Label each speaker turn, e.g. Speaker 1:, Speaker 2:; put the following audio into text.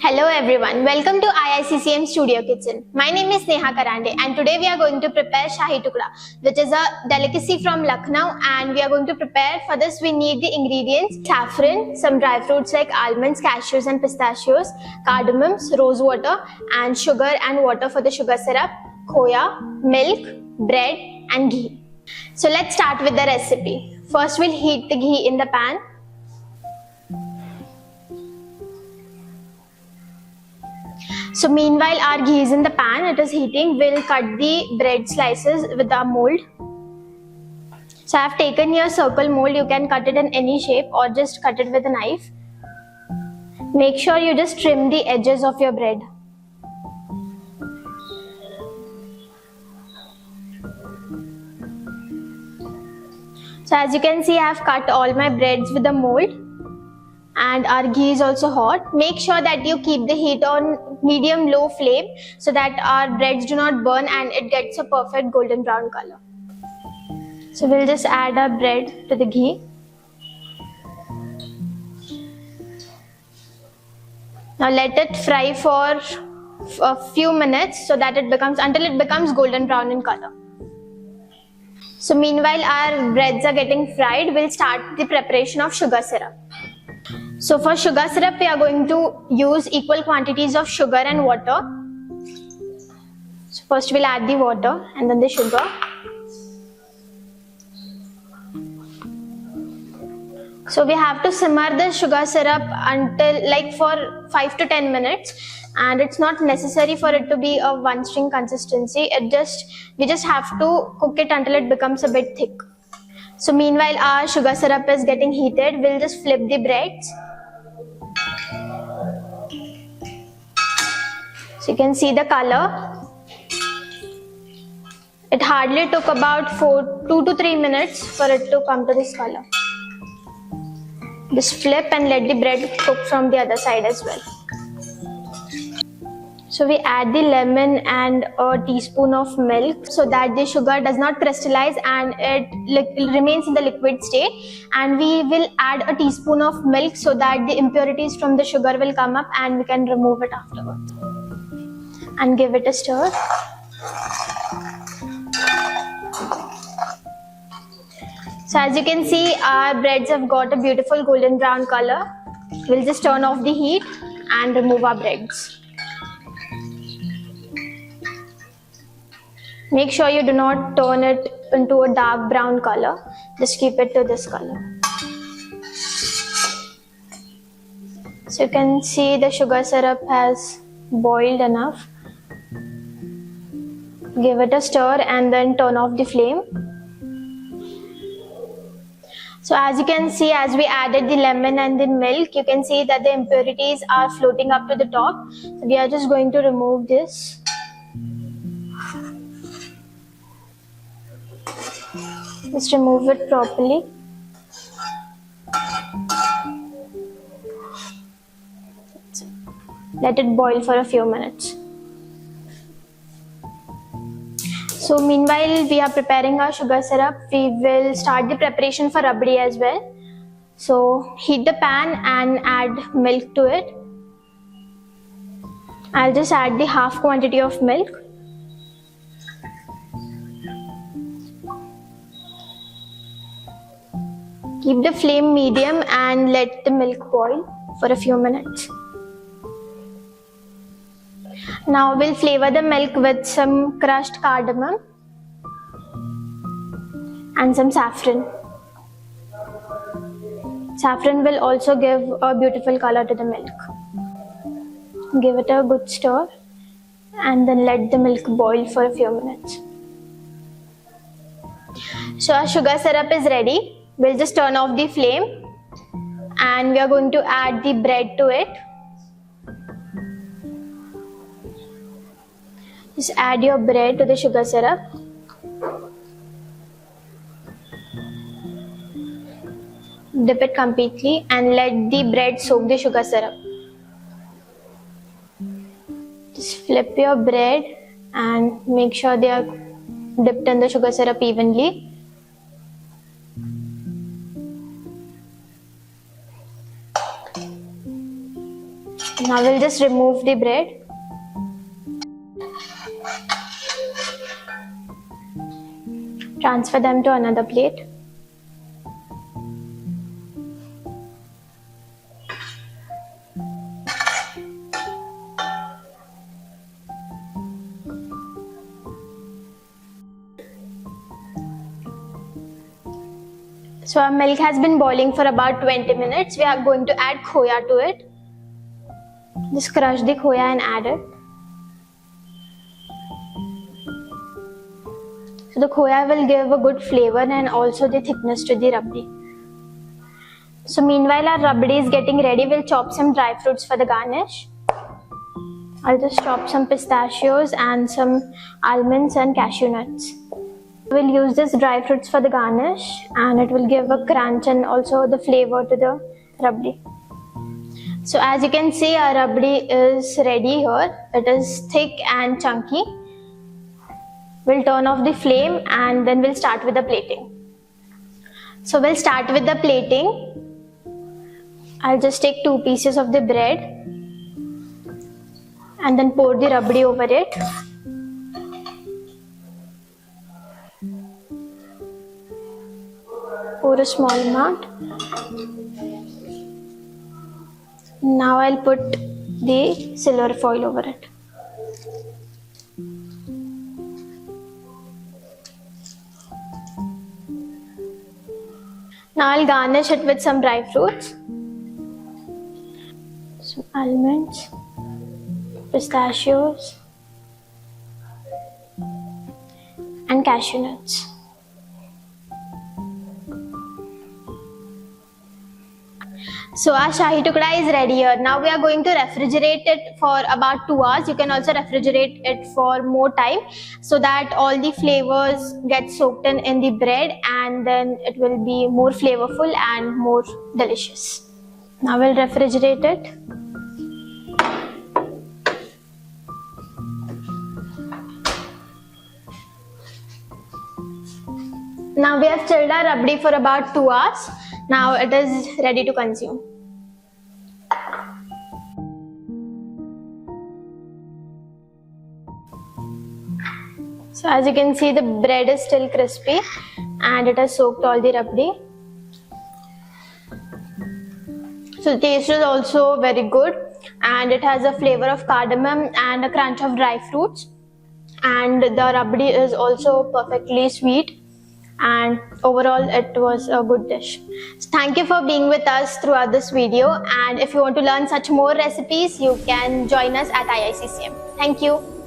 Speaker 1: Hello everyone, welcome to IICCM Studio Kitchen. My name is Neha Karande and today we are going to prepare Shahi Tukda, which is a delicacy from Lucknow, and we are going to prepare. For this we need the ingredients: saffron, some dry fruits like almonds, cashews and pistachios, cardamom, rose water and sugar and water for the sugar syrup, khoya, milk, bread and ghee. So let's start with the recipe. First we'll heat the ghee in the pan. So meanwhile our ghee is in the pan, it is heating, we'll cut the bread slices with our mold. So I have taken your circle mold, you can cut it in any shape or just cut it with a knife. Make sure you just trim the edges of your bread. So as you can see, I have cut all my breads with the mold. And our ghee is also hot. Make sure that you keep the heat on medium-low flame so that our breads do not burn and it gets a perfect golden brown color. So we'll just add our bread to the ghee. Now let it fry for a few minutes so that until it becomes golden brown in color. So meanwhile our breads are getting fried, we'll start the preparation of sugar syrup. So for sugar syrup, we are going to use equal quantities of sugar and water. So first we'll add the water and then the sugar. So we have to simmer the sugar syrup until for 5 to 10 minutes, and it's not necessary for it to be a one string consistency. We just have to cook it until it becomes a bit thick. So meanwhile our sugar syrup is getting heated, we'll just flip the breads. So you can see the color. It hardly took about 2 to 3 minutes for it to come to this color. Just flip and let the bread cook from the other side as well. So we add the lemon and a teaspoon of milk so that the sugar does not crystallize and it remains in the liquid state. And we will add a teaspoon of milk so that the impurities from the sugar will come up and we can remove it afterwards. And give it a stir. So as you can see, our breads have got a beautiful golden brown color. We'll just turn off the heat and remove our breads. Make sure you do not turn it into a dark brown color. Just keep it to this color. So you can see the sugar syrup has boiled enough. Give it a stir and then turn off the flame. So as you can see, as we added the lemon and the milk, you can see that the impurities are floating up to the top. So we are just going to remove this. Just remove it properly. Let it boil for a few minutes. So meanwhile we are preparing our sugar syrup, we will start the preparation for rabdi as well. So heat the pan and add milk to it. I'll just add the half quantity of milk. Keep the flame medium and let the milk boil for a few minutes. Now we'll flavor the milk with some crushed cardamom and some saffron. Saffron will also give a beautiful color to the milk. Give it a good stir and then let the milk boil for a few minutes. So our sugar syrup is ready. We'll just turn off the flame and we are going to add the bread to it. Just add your bread to the sugar syrup. Dip it completely and let the bread soak the sugar syrup. Just flip your bread and make sure they are dipped in the sugar syrup evenly. Now we'll just remove the bread. Transfer them to another plate. So our milk has been boiling for about 20 minutes. We are going to add khoya to it. Just crush the khoya and add it. So the khoya will give a good flavor and also the thickness to the rabdi. So meanwhile our rabdi is getting ready, we'll chop some dry fruits for the garnish. I'll just chop some pistachios and some almonds and cashew nuts. We'll use this dry fruits for the garnish and it will give a crunch and also the flavor to the rabdi. So as you can see, our rabdi is ready here. It is thick and chunky. We'll turn off the flame and then we'll start with the plating. So we'll start with the plating. I'll just take 2 pieces of the bread and then pour the rabdi over it. Pour a small amount. Now I'll put the silver foil over it. Now I'll garnish it with some dry fruits. Some almonds, pistachios, and cashew nuts. So our Shahi Tukda is ready here. Now we are going to refrigerate it for about 2 hours. You can also refrigerate it for more time so that all the flavors get soaked in the bread and then it will be more flavorful and more delicious. Now we'll refrigerate it. Now we have chilled our rabdi for about 2 hours. Now it is ready to consume. So as you can see, the bread is still crispy and it has soaked all the rabdi. So the taste is also very good and it has a flavor of cardamom and a crunch of dry fruits. And the rabdi is also perfectly sweet. And overall it was a good dish. So thank you for being with us throughout this video, and if you want to learn such more recipes, you can join us at IICCM. Thank you.